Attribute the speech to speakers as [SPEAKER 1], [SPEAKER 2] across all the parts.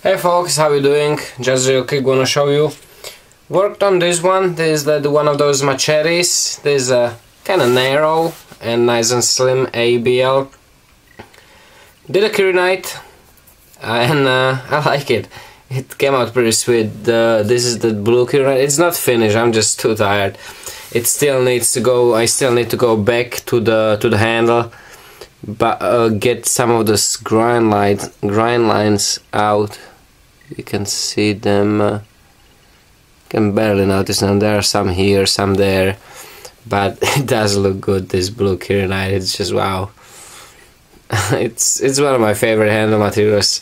[SPEAKER 1] Hey folks, how you doing? Just real quick wanna show you. Worked on this one. This is one of those machetes. This is kinda narrow and nice and slim ABL. Did a Kirinite and I like it. It came out pretty sweet. This is the blue Kirinite. It's not finished, I'm just too tired. It still needs to go, I still need to go back to the handle, but get some of those grind lines out. You can see them, can barely notice them. There are some here, some there, but it does look good, this blue Kirinite. It's just wow. It's one of my favorite handle materials.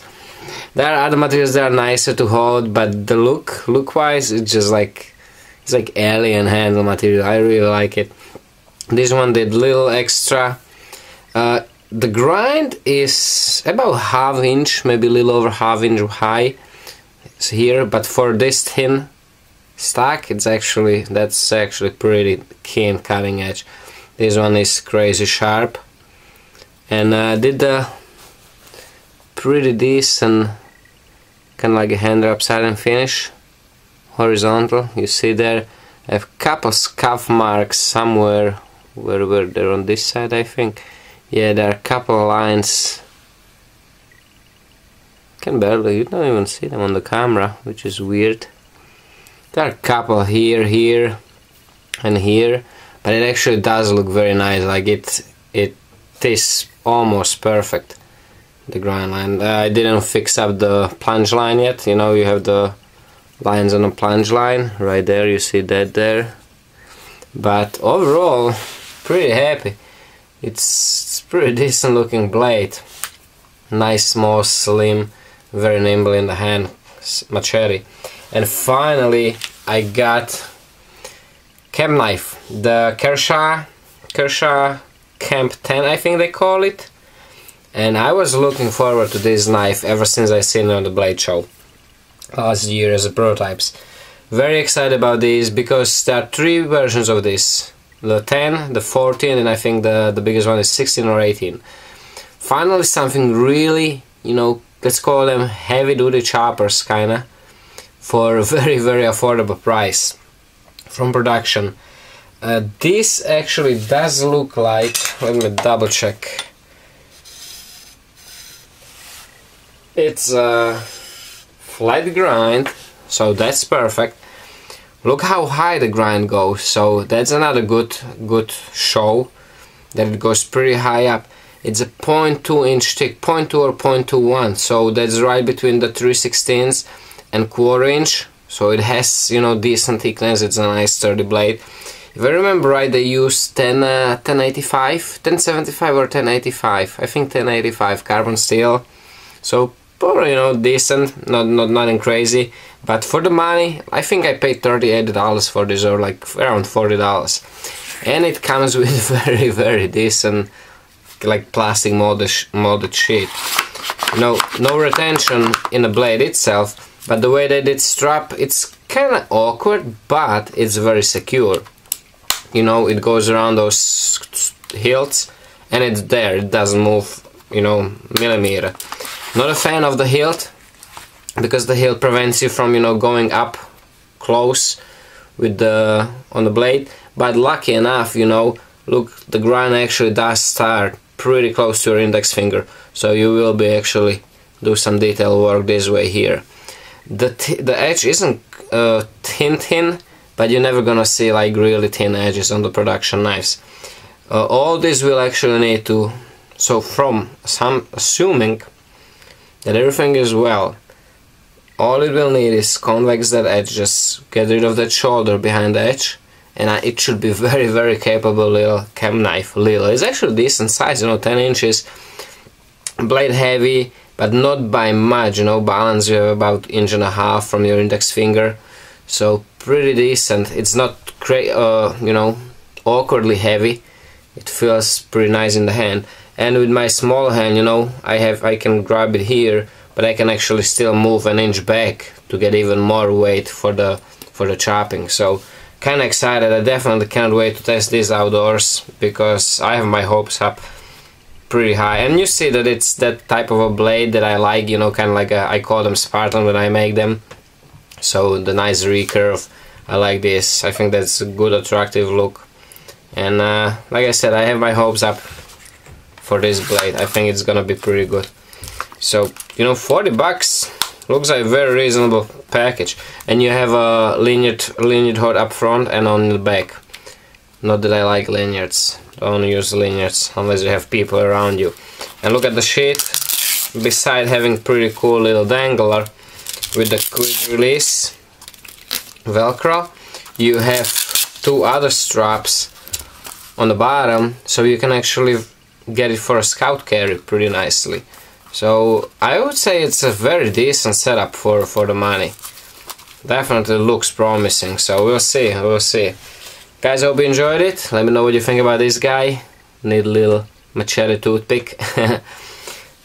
[SPEAKER 1] There are other materials that are nicer to hold, but the look wise, it's just like, it's like alien handle material. I really like it. This one did little extra. The grind is about ½ inch, maybe a little over ½ inch high. It's here, but for this thin stack, that's actually pretty keen cutting edge. This one is crazy sharp, and did a pretty decent kind of like a hand wrap silent finish, horizontal. You see there, I have a couple scuff marks somewhere. Where were they? On this side, I think. Yeah, there are a couple of lines. Can barely, you don't even see them on the camera, which is weird. There are a couple here, here, and here, but it actually does look very nice. Like it is almost perfect, the grind line. I didn't fix up the plunge line yet. You know, you have the lines on the plunge line right there. You see that there. But overall, pretty happy. It's pretty decent looking blade. Nice, small, slim, very nimble in the hand, machete. And finally, I got camp knife, the Kershaw Camp 10, I think they call it. And I was looking forward to this knife ever since I seen it on the Blade Show last year as a prototypes. Very excited about these because there are 3 versions of this. The 10, the 14, and I think the biggest one is 16 or 18. Finally something really, you know, let's call them heavy duty choppers kinda, for a very affordable price from production. This actually does look like, let me double check. It's a flat grind, so that's perfect. Look how high the grind goes, so that's another good show that it goes pretty high up. It's a 0.2 inch thick, 0.2 or 0.21, so that's right between the 3/16 and 1/4 inch. So it has, you know, decent thickness. It's a nice sturdy blade. If I remember right, they use 1085, 1075 or 1085. I think 1085 carbon steel. So probably, you know, decent, nothing crazy. But for the money, I think I paid $38 for this, or like around $40. And it comes with very decent, like plastic molded sheet. No retention in the blade itself, but the way they did strap, it's kind of awkward, but it's very secure. You know, it goes around those hilts, and it's there. It doesn't move, you know, millimeter. Not a fan of the hilt, because the hilt prevents you from, you know, going up close with on the blade. But lucky enough, you know, look, the grind actually does start pretty close to your index finger, so you will be actually do some detail work this way here. The edge isn't thin, but you're never gonna see like really thin edges on the production knives. All this will actually need to, so from some assuming that everything is well, all it will need is convex that edge, just get rid of that shoulder behind the edge, and it should be very capable little camp knife. Little, it's actually decent size, you know, 10 inches, blade heavy, but not by much, you know, balance you have about 1.5 inches from your index finger, so pretty decent. It's not you know, awkwardly heavy. It feels pretty nice in the hand, and with my small hand, you know, I can grab it here, but I can actually still move 1 inch back to get even more weight for the chopping. So kind of excited. I definitely can't wait to test this outdoors, because I have my hopes up. pretty high, and you see that it's that type of a blade that I like, you know, kind of like I call them Spartan when I make them. So the nice recurve, I like this. I think that's a good attractive look, and like I said, I have my hopes up for this blade. I think it's gonna be pretty good. So, you know, 40 bucks looks like a very reasonable package, and you have a lanyard hood up front and on the back. Not that I like lanyards, don't use lanyards unless you have people around you. And look at the sheet. Beside having pretty cool little dangler with the quick release velcro, you have two other straps on the bottom, so you can actually get it for a scout carry pretty nicely. So I would say it's a very decent setup for the money. Definitely looks promising, so we'll see, Guys, I hope you enjoyed it. Let me know what you think about this guy. Need a little machete toothpick.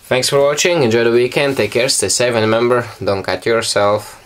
[SPEAKER 1] Thanks for watching, enjoy the weekend, take care, stay safe, and remember, don't cut yourself.